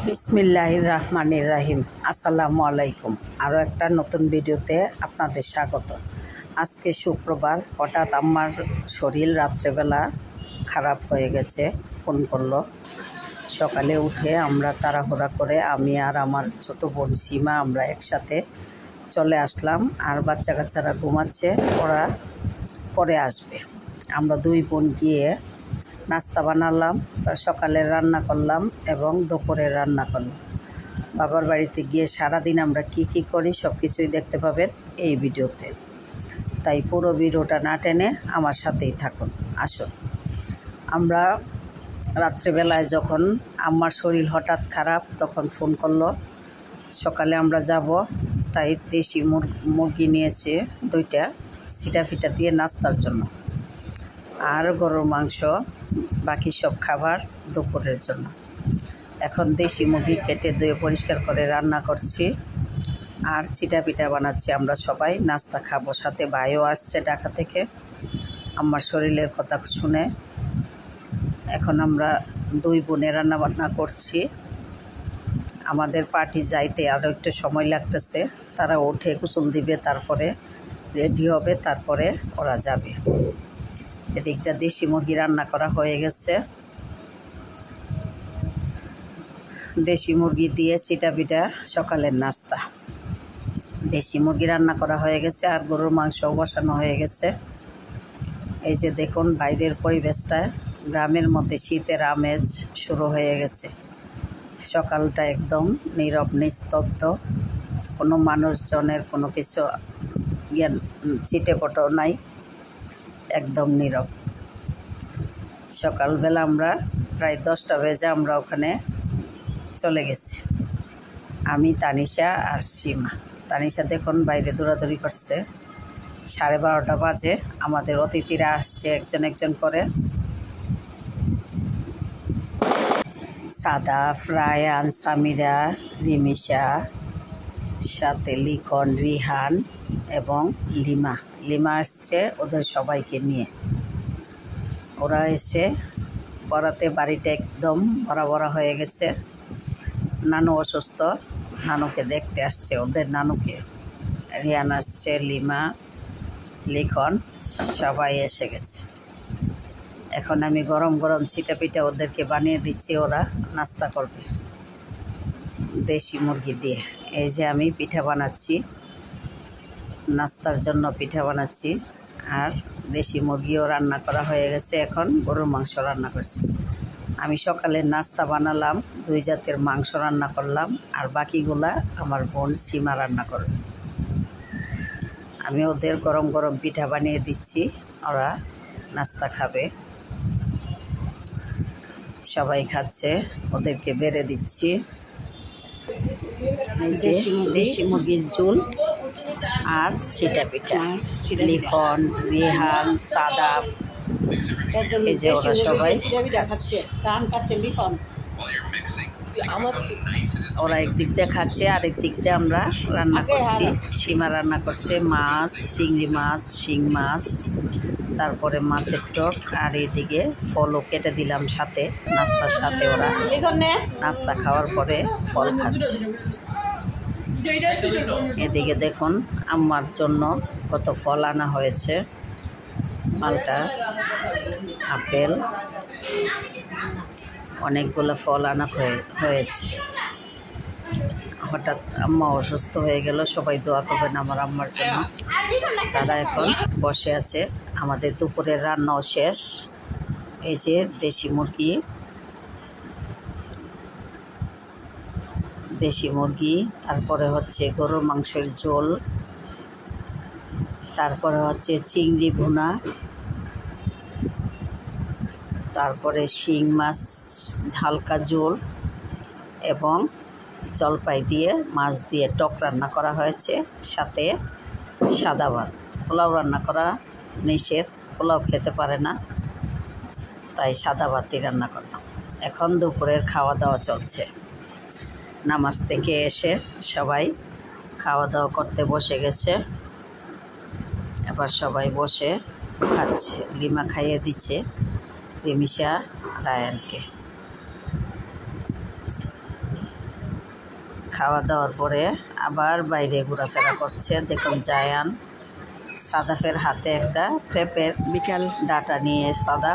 বিসমিল্লাহির রহমানির রহিম। আসসালামু আলাইকুম। আরও একটা নতুন ভিডিওতে আপনাদের স্বাগত। আজকে শুক্রবার। হঠাৎ আমার শরীর রাত্রেবেলা খারাপ হয়ে গেছে, ফোন করলো। সকালে উঠে আমরা তাড়াহুড়া করে আমি আর আমার ছোট বোন সীমা আমরা একসাথে চলে আসলাম। আর বাচ্চা কাচ্চারা ঘুমাচ্ছে, ওরা পরে আসবে। আমরা দুই বোন গিয়ে নাস্তা বানালাম, সকালে রান্না করলাম এবং দুপুরে রান্না করলাম। বাবার বাড়িতে গিয়ে সারাদিন আমরা কি করি সব কিছুই দেখতে পাবেন এই ভিডিওতে। তাই পুরো ভিডিওটা না টেনে আমার সাথেই থাকুন। আসুন, আমরা রাত্রেবেলায় যখন আমার শরীর হঠাৎ খারাপ তখন ফোন করলো, সকালে আমরা যাব। তাই দেশি মুরগি নিয়েছে 2টা সিটা ফিটা দিয়ে নাস্তার জন্য, আর গরুর মাংস, বাকি সব খাবার দুপুরের জন্য। এখন দেশি মুরগি কেটে ধুয়ে পরিষ্কার করে রান্না করছি আর চিটা পিঠা বানাচ্ছি। আমরা সবাই নাস্তা খাবো, সাথে ভাইও আসছে ঢাকা থেকে আমার শরীরের কথা শুনে। এখন আমরা দুই বোনে রান্না বান্না করছি। আমাদের পার্টি যাইতে আরও একটু সময় লাগতেছে। তারা উঠে গোসল দিবে, তারপরে রেডি হবে, তারপরে ওরা যাবে। এদিকটা দেশি মুরগি রান্না করা হয়ে গেছে। দেশি মুরগি দিয়ে চিটা পিঠা সকালের নাস্তা। দেশি মুরগি রান্না করা হয়ে গেছে আর গরুর মাংসও বসানো হয়ে গেছে। এই যে দেখুন বাইরের পরিবেশটা, গ্রামের মধ্যে শীতের আমেজ শুরু হয়ে গেছে। সকালটা একদম নীরব নিস্তব্ধ, কোনো মানুষজনের কোনো কিছু চিটেপটাও নাই, একদম নীরব। সকালবেলা আমরা প্রায় 10টা বেজে আমরা ওখানে চলে গেছি, আমি, তানিশা আর সীমা। তানিশা দেখুন বাইরে দৌড়াদৌড়ি করছে। 12:30 বাজে। আমাদের অতিথিরা আসছে একজন একজন করে। সাদা, ফ্রায়ান, সামিরা, রিমিশা, সাথে লিখন, রিহান এবং লিমা আসছে ওদের সবাইকে নিয়ে। ওরা এসে পড়াতে বাড়িটা একদম ভরা হয়ে গেছে। নানু অসুস্থ, নানুকে দেখতে আসছে, ওদের নানুকে। রিয়ান আসছে, লিমা, লিখন সবাই এসে গেছে। এখন আমি গরম গরম চিটা পিঠা ওদেরকে বানিয়ে দিচ্ছি, ওরা নাস্তা করবে দেশি মুরগি দিয়ে। এই যে আমি পিঠা বানাচ্ছি, নাস্তার জন্য পিঠা বানাচ্ছি। আর দেশি মুরগিও রান্না করা হয়ে গেছে, এখন গরুর মাংস রান্না করছি। আমি সকালে নাস্তা বানালাম, 2 জাতের মাংস রান্না করলাম, আর বাকিগুলা আমার বোন সীমা রান্না করবে। আমি ওদের গরম গরম পিঠা বানিয়ে দিচ্ছি, ওরা নাস্তা খাবে। সবাই খাচ্ছে, ওদেরকে বেড়ে দিচ্ছি। এই যে দেশি মুরগির ঝোল আর চিটা পিঠা, লিখন, রিহান, সাদা, এই যে ওরা সবাই খাচ্ছে। ওরা একদিক দিয়ে খাচ্ছে আর একদিক দিয়ে আমরা রান্না করছি। সীমা রান্না করছে মাছ, চিংড়ি মাছ, শিং মাছ, তারপরে মাছের টক, আর এদিকে ফলও কেটে দিলাম সাথে, নাস্তার সাথে। ওরা নাস্তা খাওয়ার পরে ফল খাচ্ছে। এদিকে দেখুন আমার জন্য কত ফল আনা হয়েছে, মালটা, আপেল, অনেকগুলো ফল আনা হয়েছে। হঠাৎ আম্মা অসুস্থ হয়ে গেল, সবাই দোয়া করবেন আমার আম্মার জন্য। তারা এখন বসে আছে। আমাদের দুপুরের রান্নাও শেষ। এই যে দেশি মুরগি, তারপরে হচ্ছে গরুর মাংসের ঝোল, তারপরে হচ্ছে চিংড়ি ভুনা, তারপরে শিং মাছ হালকা ঝোল এবং জলপাই দিয়ে মাছ দিয়ে টক রান্না করা হয়েছে, সাথে সাদা ভাত। পোলাও রান্না করা নিষেধ, পোলাও খেতে পারে না, তাই সাদা ভাতই রান্না করলাম। এখন দুপুরের খাওয়া দাওয়া চলছে। নামাজ থেকে এসে সবাই খাওয়া দাওয়া করতে বসে গেছে। এবার সবাই বসে খাচ্ছে। লিমা খাইয়ে দিচ্ছে রিমিশা, রায়ানকে। খাওয়া দাওয়ার পরে আবার বাইরে ঘোরাফেরা করছে। দেখুন জায়ান সাদাফের হাতে একটা পেঁপের বিকাল ডাটা নিয়ে সাদা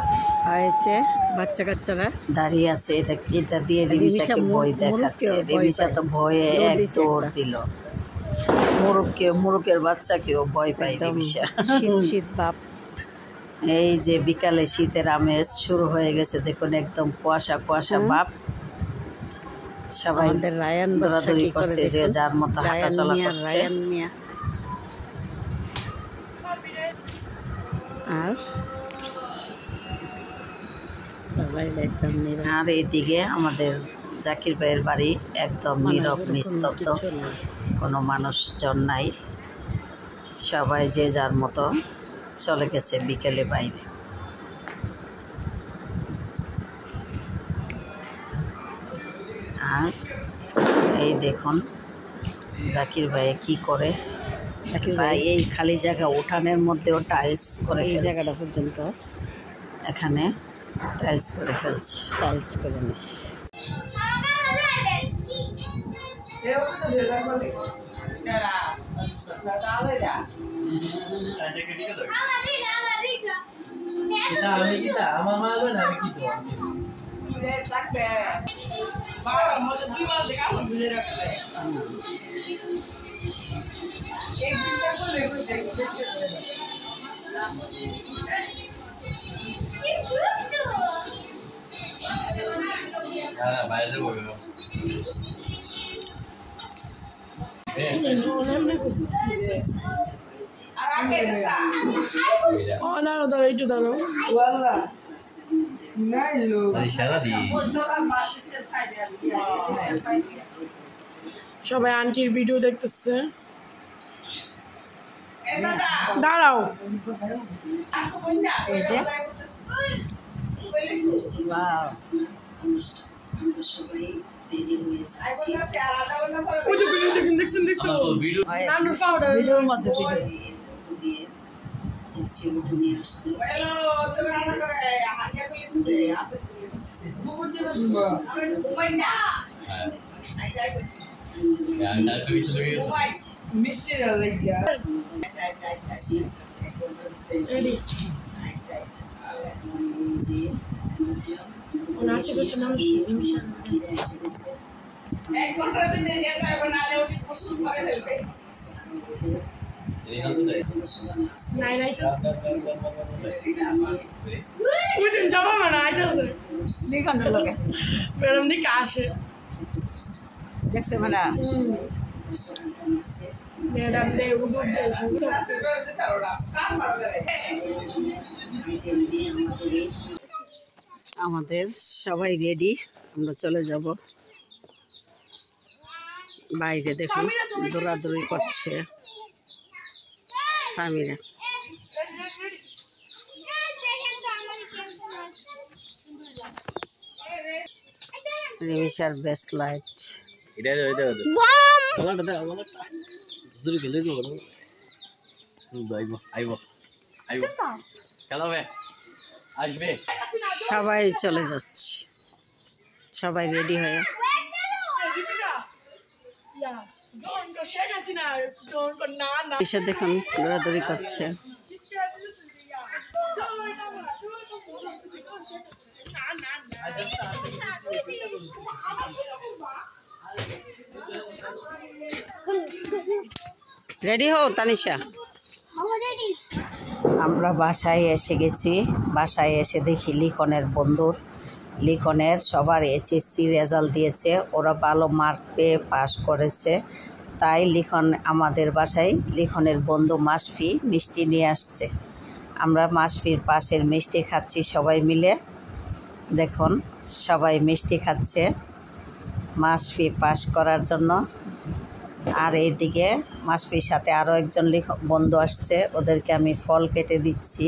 হয়েছে। বাচ্চা কাচ্চারা দাঁড়িয়ে আছে। এটা দিয়ে রিমিশাকে ভয় দেখাচ্ছে। রিমিশা তো ভয়ে এক দৌড় দিল। মুরুকের বাচ্চাকেও ভয় পায় রিমিশা। শীত বাপ। এই যে বিকালে শীতের আমেজ শুরু হয়ে গেছে। দেখুন একদম কুয়াশা কুয়াশা ভাব। সবাই দৌড়াদৌড়ি করছে, যে যার মতো হাঁটাচলা করছে। আর এইদিকে আমাদের জাকির ভাইয়ের বাড়ি একদম নীরব নিস্তব্ধ, কোনো মানুষজন নাই। সবাই যে যার মতো চলে গেছে বিকেলে বাইরে। আর এই দেখুন জাকির ভাই কি করে। তাই এই খালি জায়গা উঠানের মধ্যেও টাইলস করে, এই জায়গাটা পর্যন্ত এখানে টাইলস করে ফেলছি। টাইলস করে নিস। সবাই আন্টির ভিডিও দেখতেছে। দাঁড়াও, আশেপাশে মানুষ যাবো না এরম দিকে আসে দেখছে মানে আমাদের সবাই রেডি, আমরা চলে যাব বাইরে। দেখুন দৌড়াদৌড়ি করছে সামিরা। রিমিশার best light. সবাই চলে যাচ্ছে, সবাই রেডি হয়ে। দেখুন দৌড়াদৌড়ি করছে। রেডি হও তানিশা। আমরা বাসায় এসে গেছি। বাসায় এসে দেখি লিখনের বন্ধুর, লিখনের সবার এইচএসসি রেজাল্ট দিয়েছে। ওরা ভালো মার্ক পেয়ে পাস করেছে। তাই লিখন আমাদের বাসায় লিখনের বন্ধু মাসফি মিষ্টি নিয়ে আসছে। আমরা মাসফির পাশের মিষ্টি খাচ্ছি সবাই মিলে। দেখুন সবাই মিষ্টি খাচ্ছে মাসফি পাস করার জন্য। আর এইদিকে মাসফির সাথে আরও একজন বন্ধু আসছে, ওদেরকে আমি ফল কেটে দিচ্ছি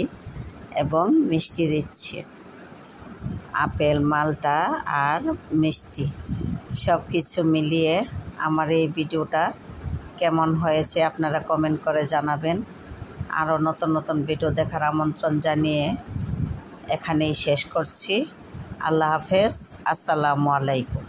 এবং মিষ্টি দিচ্ছি। আপেল, মালটা আর মিষ্টি সব কিছু মিলিয়ে আমার এই ভিডিওটা কেমন হয়েছে আপনারা কমেন্ট করে জানাবেন। আরও নতুন নতুন ভিডিও দেখার আমন্ত্রণ জানিয়ে এখানেই শেষ করছি। আল্লাহ হাফেজ, আসসালামু আলাইকুম।